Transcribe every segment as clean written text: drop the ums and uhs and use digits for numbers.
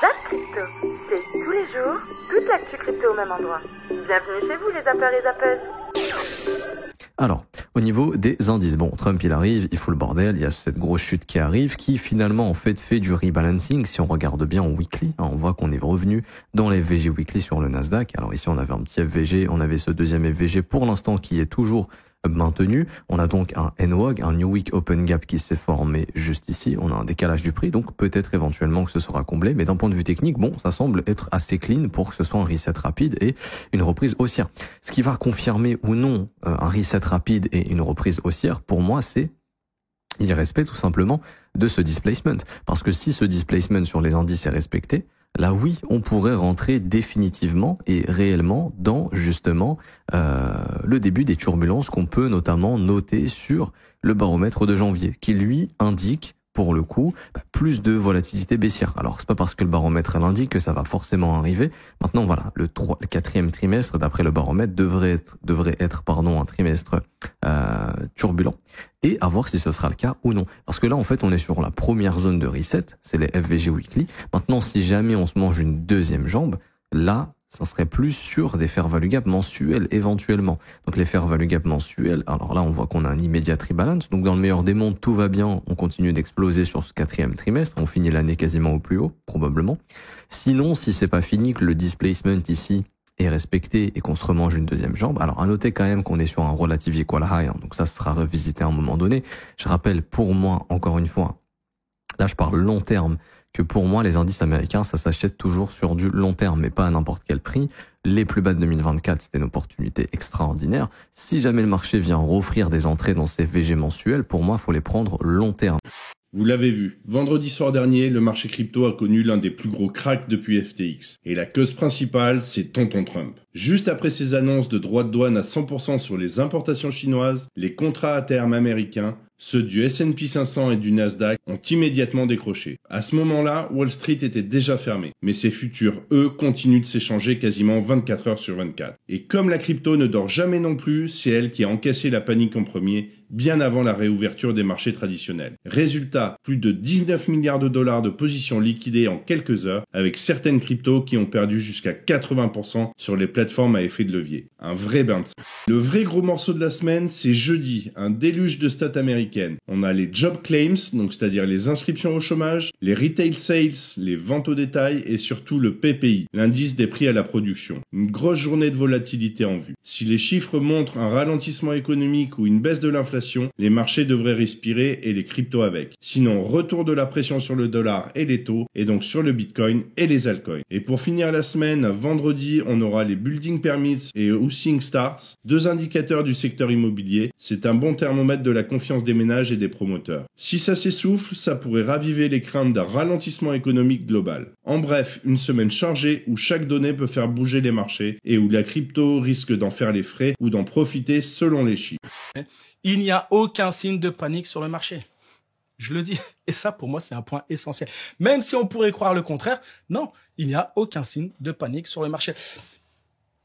Zap Crypto, c'est tous les jours, toute l'actu crypto au même endroit. Bienvenue chez vous les zappeurs et zappeuses. Alors, au niveau des indices, bon, Trump il arrive, il fout le bordel, il y a cette grosse chute qui arrive, qui finalement en fait du rebalancing. Si on regarde bien en weekly, on voit qu'on est revenu dans les FVG weekly sur le Nasdaq. Alors ici on avait un petit FVG, on avait ce deuxième FVG pour l'instant qui est toujours maintenu. On a donc un NWOG, un New Week Open Gap qui s'est formé juste ici. On a un décalage du prix, donc peut-être éventuellement que ce sera comblé. Mais d'un point de vue technique, bon, ça semble être assez clean pour que ce soit un reset rapide et une reprise haussière. Ce qui va confirmer ou non un reset rapide et une reprise haussière, pour moi, c'est l'irrespect tout simplement de ce displacement. Parce que si ce displacement sur les indices est respecté, là oui, on pourrait rentrer définitivement et réellement dans justement le début des turbulences qu'on peut notamment noter sur le baromètre de janvier, qui lui indique pour le coup plus de volatilité baissière. Alors c'est pas parce que le baromètre l'indique que ça va forcément arriver. Maintenant voilà, le quatrième trimestre d'après le baromètre devrait être un trimestre turbulent, et à voir si ce sera le cas ou non. Parce que là en fait on est sur la première zone de reset, c'est les FVG weekly. Maintenant si jamais on se mange une deuxième jambe, là ça serait plus sur des fair value gap mensuels éventuellement. Donc les fair value gap mensuels, alors là on voit qu'on a un immediate rebalance. Donc dans le meilleur des mondes, tout va bien, on continue d'exploser sur ce quatrième trimestre, on finit l'année quasiment au plus haut, probablement. Sinon, si c'est pas fini, que le displacement ici est respecté et qu'on se remange une deuxième jambe, alors à noter quand même qu'on est sur un relative equal high, donc ça sera revisité à un moment donné. Je rappelle pour moi, encore une fois, là je parle long terme, que pour moi, les indices américains, ça s'achète toujours sur du long terme, mais pas à n'importe quel prix. Les plus bas de 2024, c'était une opportunité extraordinaire. Si jamais le marché vient offrir des entrées dans ces VG mensuels, pour moi, il faut les prendre long terme. Vous l'avez vu, vendredi soir dernier, le marché crypto a connu l'un des plus gros cracks depuis FTX. Et la cause principale, c'est Tonton Trump. Juste après ses annonces de droits de douane à 100% sur les importations chinoises, les contrats à terme américains, ceux du S&P 500 et du Nasdaq, ont immédiatement décroché. À ce moment-là, Wall Street était déjà fermé. Mais ces futurs, eux, continuent de s'échanger quasiment 24 heures sur 24. Et comme la crypto ne dort jamais non plus, c'est elle qui a encaissé la panique en premier, bien avant la réouverture des marchés traditionnels. Résultat, plus de 19 milliards de dollars de positions liquidées en quelques heures, avec certaines cryptos qui ont perdu jusqu'à 80% sur les plateformes à effet de levier. Un vrai bain de sang. Le vrai gros morceau de la semaine, c'est jeudi, un déluge de stats américaines. On a les job claims, donc c'est-à-dire les inscriptions au chômage, les retail sales, les ventes au détail et surtout le PPI, l'indice des prix à la production. Une grosse journée de volatilité en vue. Si les chiffres montrent un ralentissement économique ou une baisse de l'inflation, les marchés devraient respirer et les cryptos avec. Sinon, retour de la pression sur le dollar et les taux, et donc sur le bitcoin et les altcoins. Et pour finir la semaine, vendredi, on aura les building permits et housing starts, deux indicateurs du secteur immobilier. C'est un bon thermomètre de la confiance des ménages et des promoteurs. Si ça s'essouffle, ça pourrait raviver les craintes d'un ralentissement économique global. En bref, une semaine chargée où chaque donnée peut faire bouger les marchés et où la crypto risque d'en faire les frais ou d'en profiter selon les chiffres. Il n'y a aucun signe de panique sur le marché. Je le dis. Et ça, pour moi, c'est un point essentiel. Même si on pourrait croire le contraire, non, il n'y a aucun signe de panique sur le marché.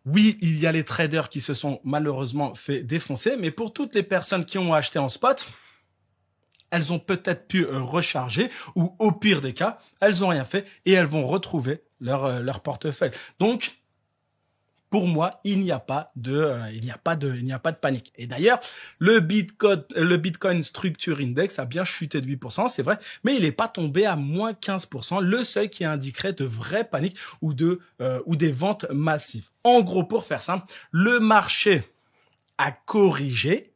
Oui, il y a les traders qui se sont malheureusement fait défoncer, mais pour toutes les personnes qui ont acheté en spot, elles ont peut-être pu recharger ou au pire des cas, elles n'ont rien fait et elles vont retrouver leur portefeuille. Donc, pour moi, il n'y a pas de panique. Et d'ailleurs, le Bitcoin Structure Index a bien chuté de 8%, c'est vrai, mais il n'est pas tombé à moins 15%, le seuil qui indiquerait de vraie panique ou des ventes massives. En gros, pour faire simple, le marché a corrigé,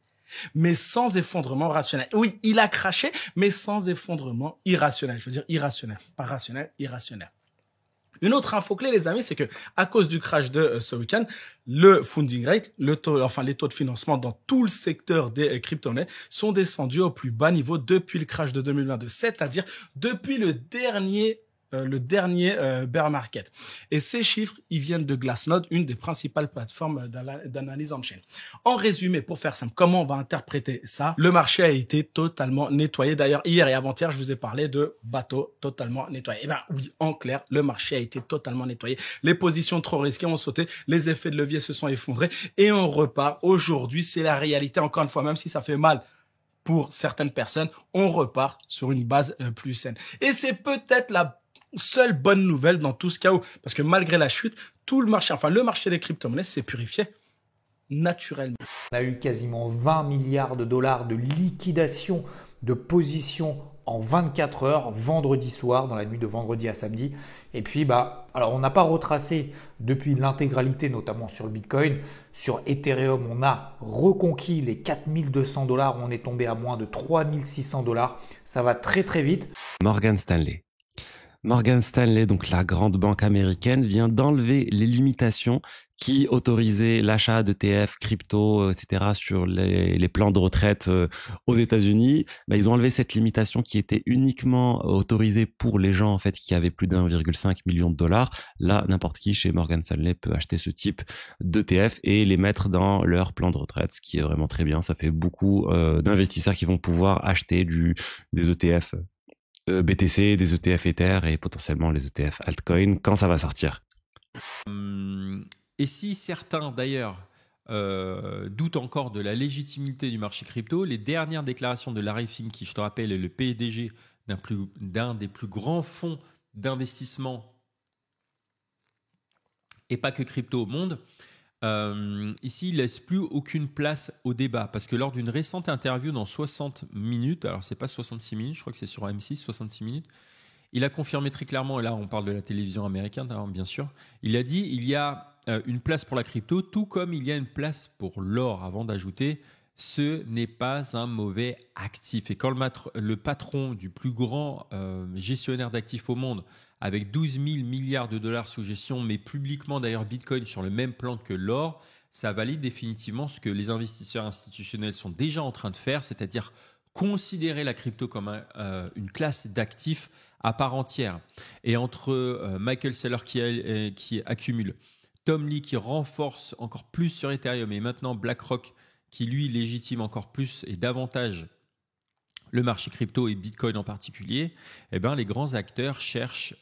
mais sans effondrement rationnel. Oui, il a craché, mais sans effondrement irrationnel. Je veux dire irrationnel, pas rationnel, irrationnel. Une autre info clé, les amis, c'est que à cause du crash de ce week-end, le funding rate, les taux de financement dans tout le secteur des crypto-monnaies sont descendus au plus bas niveau depuis le crash de 2022, c'est-à-dire depuis le dernier bear market. Et ces chiffres, ils viennent de Glassnode, une des principales plateformes d'analyse on-chain. En résumé, pour faire simple, comment on va interpréter ça? Le marché a été totalement nettoyé. D'ailleurs, hier et avant-hier, je vous ai parlé de bateaux totalement nettoyés. Eh ben oui, en clair, le marché a été totalement nettoyé. Les positions trop risquées ont sauté, les effets de levier se sont effondrés et on repart. Aujourd'hui, c'est la réalité, encore une fois, même si ça fait mal pour certaines personnes, on repart sur une base plus saine. Et c'est peut-être Seule bonne nouvelle dans tout ce chaos. Parce que malgré la chute, tout le marché, enfin le marché des crypto-monnaies s'est purifié naturellement. On a eu quasiment 20 milliards de dollars de liquidation de positions en 24 heures, vendredi soir, dans la nuit de vendredi à samedi. Et puis, alors on n'a pas retracé depuis l'intégralité, notamment sur le Bitcoin. Sur Ethereum, on a reconquis les 4200 dollars. On est tombé à moins de 3600 dollars. Ça va très très vite. Morgan Stanley. Morgan Stanley, donc la grande banque américaine, vient d'enlever les limitations qui autorisaient l'achat d'ETF, crypto, etc. sur les plans de retraite aux États-Unis. Ils ont enlevé cette limitation qui était uniquement autorisée pour les gens en fait qui avaient plus d'1,5 million de dollars. Là, n'importe qui chez Morgan Stanley peut acheter ce type d'ETF et les mettre dans leur plan de retraite, ce qui est vraiment très bien. Ça fait beaucoup d'investisseurs qui vont pouvoir acheter des ETF. BTC, des ETF Ether et potentiellement les ETF altcoin quand ça va sortir. Et si certains d'ailleurs doutent encore de la légitimité du marché crypto, les dernières déclarations de Larry Fink, qui je te rappelle est le PDG d'un des plus grands fonds d'investissement et pas que crypto au monde, ici, il ne laisse plus aucune place au débat parce que lors d'une récente interview dans 60 minutes, alors c'est pas 66 minutes, je crois que c'est sur M6, 66 minutes, il a confirmé très clairement, et là on parle de la télévision américaine, hein, bien sûr, il a dit il y a une place pour la crypto, tout comme il y a une place pour l'or, avant d'ajouter ce n'est pas un mauvais actif. Et quand le patron du plus grand gestionnaire d'actifs au monde, avec 12 000 milliards de dollars sous gestion, mais publiquement d'ailleurs Bitcoin sur le même plan que l'or, ça valide définitivement ce que les investisseurs institutionnels sont déjà en train de faire, c'est-à-dire considérer la crypto comme une classe d'actifs à part entière. Et entre Michael Saylor qui accumule, Tom Lee qui renforce encore plus sur Ethereum et maintenant BlackRock qui lui légitime encore plus et davantage le marché crypto et Bitcoin en particulier, les grands acteurs cherchent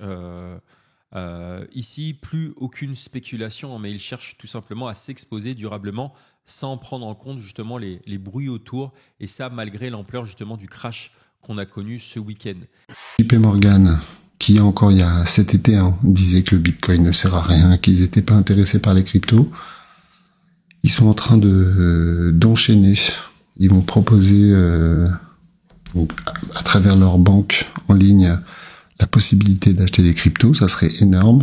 ici plus aucune spéculation, mais ils cherchent tout simplement à s'exposer durablement sans prendre en compte justement les bruits autour, et ça malgré l'ampleur justement du crash qu'on a connu ce week-end. JP Morgan, qui encore il y a cet été disait que le Bitcoin ne sert à rien, qu'ils n'étaient pas intéressés par les cryptos, ils sont en train d'enchaîner. Ils vont proposer à travers leur banque en ligne la possibilité d'acheter des cryptos, ça serait énorme.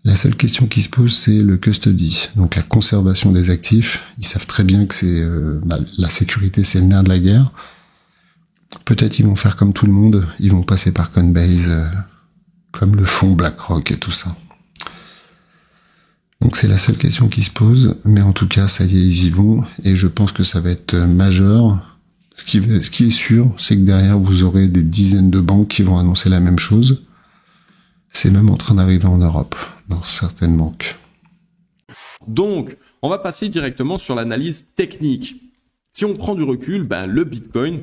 La seule question qui se pose, c'est le custody, donc la conservation des actifs. Ils savent très bien que c'est la sécurité, c'est le nerf de la guerre. Peut-être ils vont faire comme tout le monde, ils vont passer par Coinbase, comme le fonds BlackRock et tout ça. Donc c'est la seule question qui se pose, mais en tout cas, ça y est, ils y vont, et je pense que ça va être majeur. Ce qui est sûr, c'est que derrière, vous aurez des dizaines de banques qui vont annoncer la même chose. C'est même en train d'arriver en Europe, dans certaines banques. Donc, on va passer directement sur l'analyse technique. Si on prend du recul, le Bitcoin,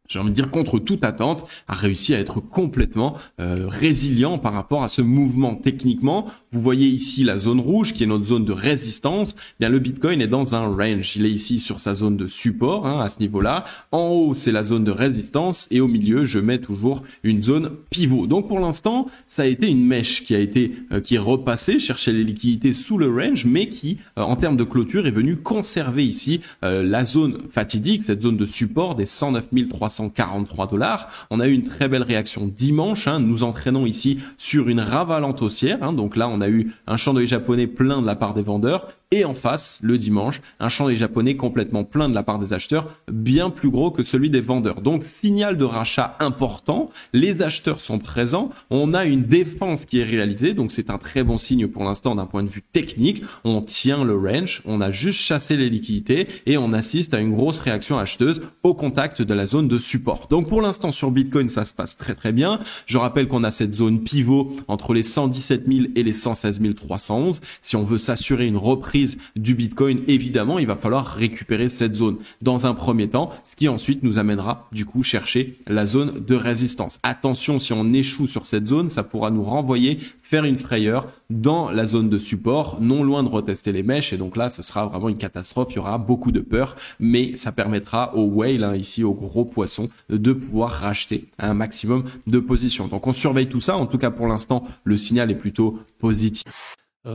j'ai envie de dire contre toute attente, a réussi à être complètement résilient par rapport à ce mouvement. Techniquement, vous voyez ici la zone rouge qui est notre zone de résistance. Bien, le Bitcoin est dans un range. Il est ici sur sa zone de support à ce niveau-là. En haut, c'est la zone de résistance et au milieu, je mets toujours une zone pivot. Donc pour l'instant, ça a été une mèche qui est repassée, chercher les liquidités sous le range, mais qui, en termes de clôture, est venue conserver ici la zone fatidique, cette zone de support des 109 343 dollars. On a eu une très belle réaction dimanche, nous entraînons ici sur une ravalante haussière. Donc là, on a eu un chandelier japonais plein de la part des vendeurs. Et en face, le dimanche, un chandelier japonais complètement plein de la part des acheteurs, bien plus gros que celui des vendeurs. Donc, signal de rachat important, les acheteurs sont présents, on a une défense qui est réalisée, donc c'est un très bon signe pour l'instant d'un point de vue technique. On tient le range, on a juste chassé les liquidités et on assiste à une grosse réaction acheteuse au contact de la zone de support. Donc, pour l'instant, sur Bitcoin, ça se passe très très bien. Je rappelle qu'on a cette zone pivot entre les 117 000 et les 116 311. Si on veut s'assurer une reprise reprise du Bitcoin, évidemment, il va falloir récupérer cette zone dans un premier temps, ce qui ensuite nous amènera du coup chercher la zone de résistance. Attention, si on échoue sur cette zone, ça pourra nous renvoyer, faire une frayeur dans la zone de support, non loin de retester les mèches, et donc là, ce sera vraiment une catastrophe, il y aura beaucoup de peur, mais ça permettra aux whales, ici aux gros poissons, de pouvoir racheter un maximum de positions. Donc on surveille tout ça, en tout cas pour l'instant, le signal est plutôt positif.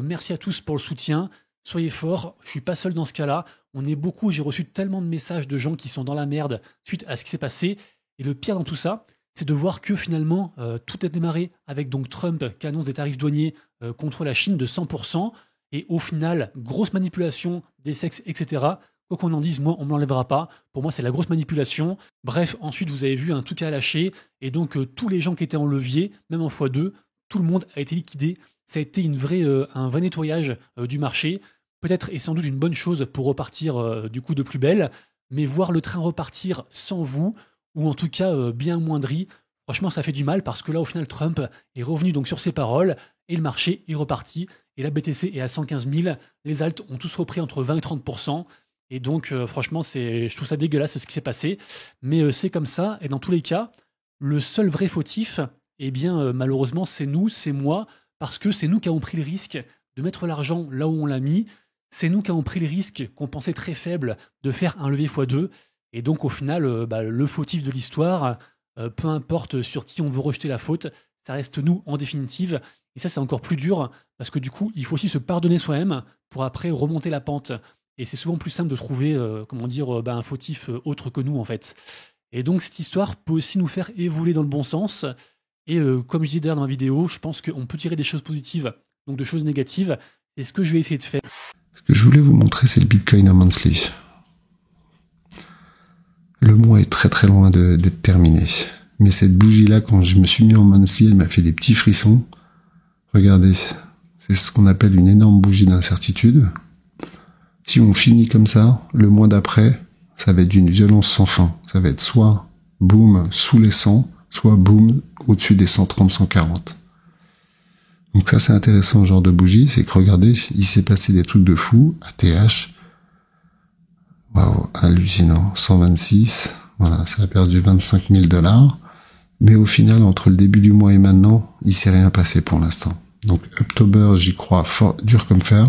Merci à tous pour le soutien. Soyez forts, je suis pas seul dans ce cas-là. On est beaucoup, j'ai reçu tellement de messages de gens qui sont dans la merde suite à ce qui s'est passé. Et le pire dans tout ça, c'est de voir que finalement, tout a démarré avec donc Trump qui annonce des tarifs douaniers contre la Chine de 100%. Et au final, grosse manipulation des sexes, etc. Quoi qu'on en dise, moi, on ne me l'enlèvera pas. Pour moi, c'est la grosse manipulation. Bref, ensuite, vous avez vu, tout est lâché. Et donc, tous les gens qui étaient en levier, même en x2, tout le monde a été liquidé. Ça a été un vrai nettoyage du marché. Peut-être et sans doute une bonne chose pour repartir du coup de plus belle. Mais voir le train repartir sans vous, ou en tout cas bien amoindri, franchement, ça fait du mal parce que là, au final, Trump est revenu donc sur ses paroles et le marché est reparti. Et la BTC est à 115 000. Les alts ont tous repris entre 20 et 30%. Et donc, franchement, je trouve ça dégueulasse ce qui s'est passé. Mais c'est comme ça. Et dans tous les cas, le seul vrai fautif, eh bien, malheureusement, c'est nous, c'est moi, parce que c'est nous qui avons pris le risque de mettre l'argent là où on l'a mis. C'est nous qui avons pris le risque qu'on pensait très faible de faire un levier x2. Et donc, au final, le fautif de l'histoire, peu importe sur qui on veut rejeter la faute, ça reste nous en définitive. Et ça, c'est encore plus dur parce que du coup, il faut aussi se pardonner soi-même pour après remonter la pente. Et c'est souvent plus simple de trouver, un fautif autre que nous, en fait. Et donc, cette histoire peut aussi nous faire évoluer dans le bon sens. Et comme je disais d'ailleurs dans ma vidéo, je pense qu'on peut tirer des choses positives, donc de choses négatives. C'est ce que je vais essayer de faire. Ce que je voulais vous montrer, c'est le Bitcoin en monthly. Le mois est très très loin d'être terminé. Mais cette bougie-là, quand je me suis mis en monthly, elle m'a fait des petits frissons. Regardez, c'est ce qu'on appelle une énorme bougie d'incertitude. Si on finit comme ça, le mois d'après, ça va être d'une violence sans fin. Ça va être soit boom sous les 100, soit boom au-dessus des 130, 140. Donc ça, c'est intéressant, ce genre de bougie, c'est que regardez, il s'est passé des trucs de fou, ATH, waouh, hallucinant, 126, voilà, ça a perdu 25 000 $, mais au final, entre le début du mois et maintenant, il s'est rien passé pour l'instant. Donc, October, j'y crois fort, dur comme fer.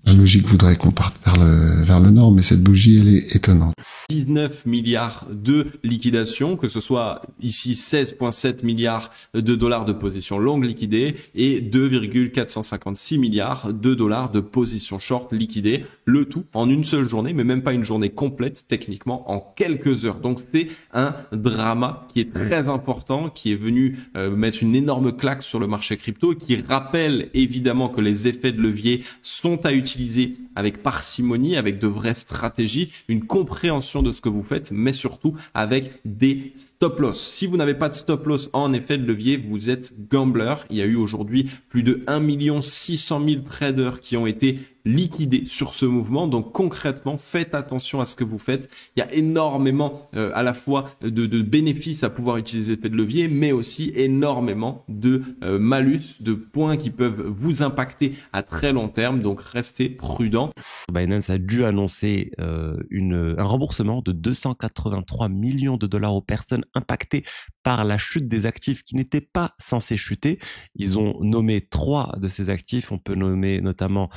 La logique voudrait qu'on parte vers le nord, mais cette bougie, elle est étonnante. 19 milliards de liquidations, que ce soit ici 16,7 milliards de dollars de positions longues liquidées et 2,456 milliards de dollars de positions short liquidées, le tout en une seule journée, mais même pas une journée complète, techniquement en quelques heures. Donc c'est un drama qui est très important, qui est venu mettre une énorme claque sur le marché crypto, qui rappelle évidemment que les effets de levier sont à utiliser avec parcimonie, avec de vraies stratégies, une compréhension de ce que vous faites, mais surtout avec des stop loss. Si vous n'avez pas de stop loss en effet de levier, vous êtes gambler. Il y a eu aujourd'hui plus de 1 600 000 traders qui ont été liquidés sur ce mouvement. Donc concrètement, faites attention à ce que vous faites. Il y a énormément à la fois de bénéfices à pouvoir utiliser l'effet de levier, mais aussi énormément de malus, de points qui peuvent vous impacter à très long terme. Donc restez prudent. Binance a dû annoncer un remboursement de 283 millions de dollars aux personnes impactées par la chute des actifs qui n'étaient pas censés chuter. Ils ont nommé 3 de ces actifs. On peut nommer notamment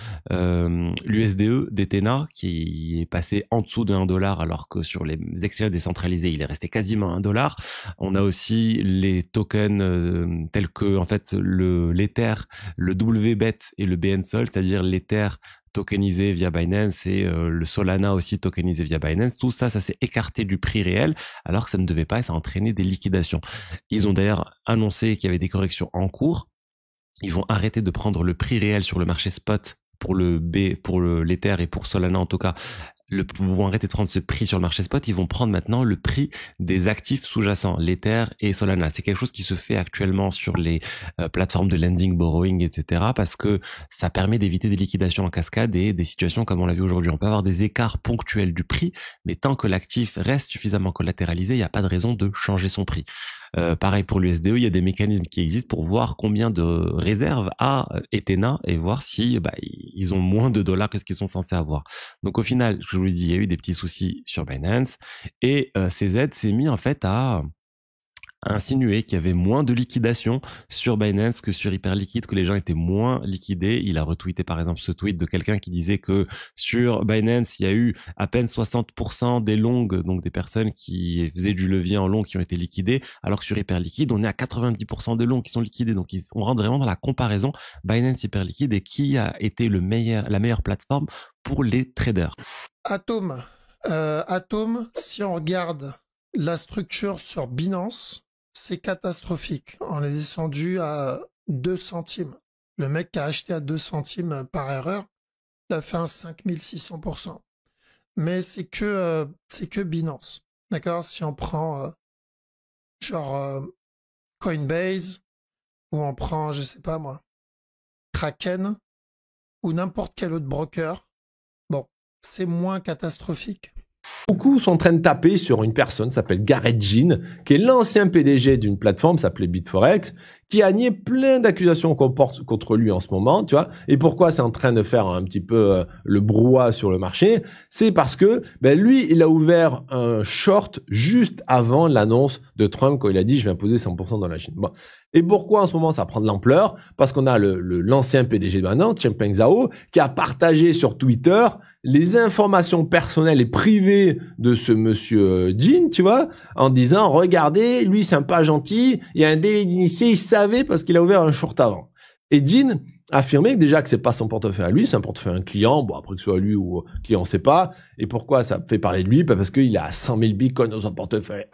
l'USDE d'Ethena qui est passé en dessous de 1 $, alors que sur les exchanges décentralisés, il est resté quasiment 1 $. On a aussi les tokens tels que en fait l'Ether, le WBET et le BNSOL, c'est-à-dire l'Ether tokenisé via Binance et le Solana aussi tokenisé via Binance. Tout ça, ça s'est écarté du prix réel alors que ça ne devait pas et ça a entraîné des liquidations. Ils ont d'ailleurs annoncé qu'il y avait des corrections en cours. Ils vont arrêter de prendre le prix réel sur le marché spot pour l'Ether et pour Solana en tout cas. Ils vont arrêter de prendre ce prix sur le marché spot, ils vont prendre maintenant le prix des actifs sous-jacents, l'Ether et Solana. C'est quelque chose qui se fait actuellement sur les plateformes de lending, borrowing, etc. parce que ça permet d'éviter des liquidations en cascade et des situations comme on l'a vu aujourd'hui. On peut avoir des écarts ponctuels du prix, mais tant que l'actif reste suffisamment collatéralisé, il n'y a pas de raison de changer son prix. Pareil pour l'USDE, il y a des mécanismes qui existent pour voir combien de réserves a Ethena et voir si ils ont moins de dollars que ce qu'ils sont censés avoir. Donc au final, je vous le dis, il y a eu des petits soucis sur Binance et CZ s'est mis en fait à insinué qu'il y avait moins de liquidation sur Binance que sur Hyperliquid, que les gens étaient moins liquidés. Il a retweeté par exemple ce tweet de quelqu'un qui disait que sur Binance, il y a eu à peine 60% des longues, donc des personnes qui faisaient du levier en long qui ont été liquidées, alors que sur Hyperliquid, on est à 90% de longues qui sont liquidées. Donc on rentre vraiment dans la comparaison Binance Hyperliquid et qui a été la meilleure plateforme pour les traders. Atom, si on regarde la structure sur Binance, c'est catastrophique. On est descendu à 2 centimes. Le mec qui a acheté à 2 centimes par erreur, il a fait un 5600%. Mais c'est que Binance. D'accord? Si on prend Coinbase, ou on prend, je sais pas moi, Kraken, ou n'importe quel autre broker, bon, c'est moins catastrophique. Beaucoup sont en train de taper sur une personne qui s'appelle Gareth Jean, qui est l'ancien PDG d'une plateforme s'appelait Bitforex, qui a nié plein d'accusations qu'on porte contre lui en ce moment, tu vois. Et pourquoi c'est en train de faire un petit peu le brouhaha sur le marché? C'est parce que lui, il a ouvert un short juste avant l'annonce de Trump quand il a dit « je vais imposer 100% dans la Chine ». Bon. Et pourquoi en ce moment ça prend de l'ampleur? Parce qu'on a l'ancien PDG de maintenant, Changpeng Zhao, qui a partagé sur Twitter les informations personnelles et privées de ce monsieur Jean, tu vois, en disant, regardez, lui, c'est un pas gentil, il y a un délai d'initié, il savait parce qu'il a ouvert un short avant. Et Jean a affirmé que déjà que c'est pas son portefeuille à lui, c'est un portefeuille à un client, bon, après que ce soit lui ou client, on sait pas. Et pourquoi ça fait parler de lui? Parce qu'il a 100 000 bitcoins dans son portefeuille.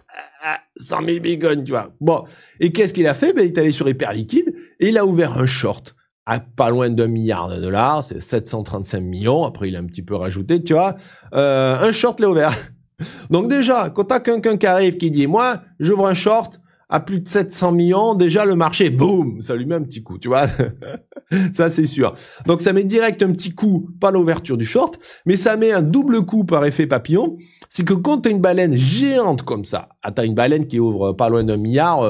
100 000 bitcoins, tu vois. Bon. Et qu'est-ce qu'il a fait? Il est allé sur Hyperliquid et il a ouvert un short à pas loin d'$1 milliard, c'est 735 millions. Après, il a un petit peu rajouté, tu vois. Un short l'a ouvert. Donc déjà, quand t'as quelqu'un qui arrive qui dit, moi, j'ouvre un short à plus de 700 millions, déjà le marché, boum, ça lui met un petit coup, tu vois. Ça, c'est sûr. Donc ça met direct un petit coup, pas l'ouverture du short, mais ça met un double coup par effet papillon. C'est que quand t'as une baleine géante comme ça, t'as une baleine qui ouvre pas loin d'$1 milliard,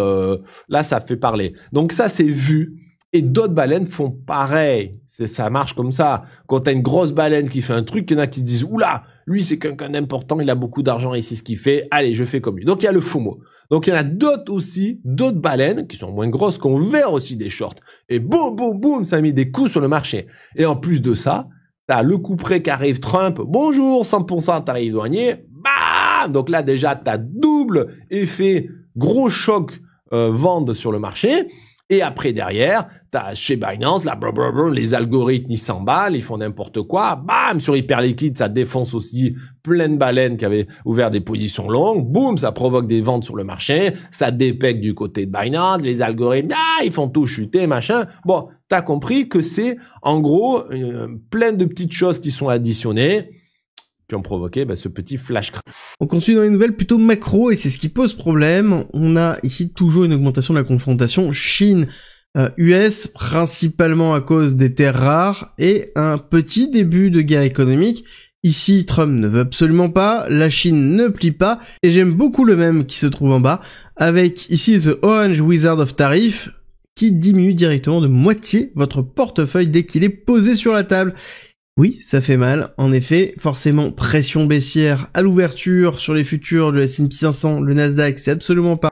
là, ça fait parler. Donc ça, c'est vu. Et d'autres baleines font pareil. Ça marche comme ça. Quand t'as une grosse baleine qui fait un truc, il y en a qui disent, oula, lui, c'est quelqu'un d'important, il a beaucoup d'argent ici, ce qu'il fait. Allez, je fais comme lui. Donc, il y a le FOMO. Donc, il y en a d'autres aussi, d'autres baleines qui sont moins grosses, qui ont ouvert aussi des shorts. Et boum, boum, boum, ça a mis des coups sur le marché. Et en plus de ça, t'as le coup près qui arrive Trump. Bonjour, 100% tarif douanier. Bam! Donc là, déjà, t'as double effet, gros choc, vente sur le marché. Et après, derrière, t'as chez Binance, là, blablabla, les algorithmes, ils s'emballent, ils font n'importe quoi. Bam! Sur Hyperliquid, ça défonce aussi plein de baleines qui avaient ouvert des positions longues. Boum! Ça provoque des ventes sur le marché. Ça dépèque du côté de Binance. Les algorithmes, ils font tout chuter, machin. Bon, t'as compris que c'est, en gros, plein de petites choses qui sont additionnées qui ont provoqué ce petit flash crash. On continue dans les nouvelles plutôt macro et c'est ce qui pose problème. On a ici toujours une augmentation de la confrontation Chine-US, principalement à cause des terres rares et un petit début de guerre économique. Ici, Trump ne veut absolument pas, la Chine ne plie pas et j'aime beaucoup le mème qui se trouve en bas avec ici The Orange Wizard of Tariff qui diminue directement de moitié votre portefeuille dès qu'il est posé sur la table. Oui, ça fait mal. En effet, forcément, pression baissière à l'ouverture sur les futurs, le S&P 500, le Nasdaq, c'est absolument pas.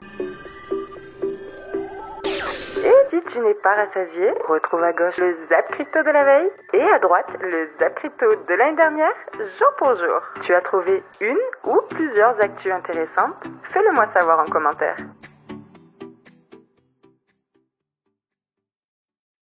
Et si tu n'es pas rassasié, retrouve à gauche le Zap Crypto de la veille et à droite le Zap Crypto de l'année dernière, jour pour jour. Tu as trouvé une ou plusieurs actus intéressantes? Fais-le moi savoir en commentaire.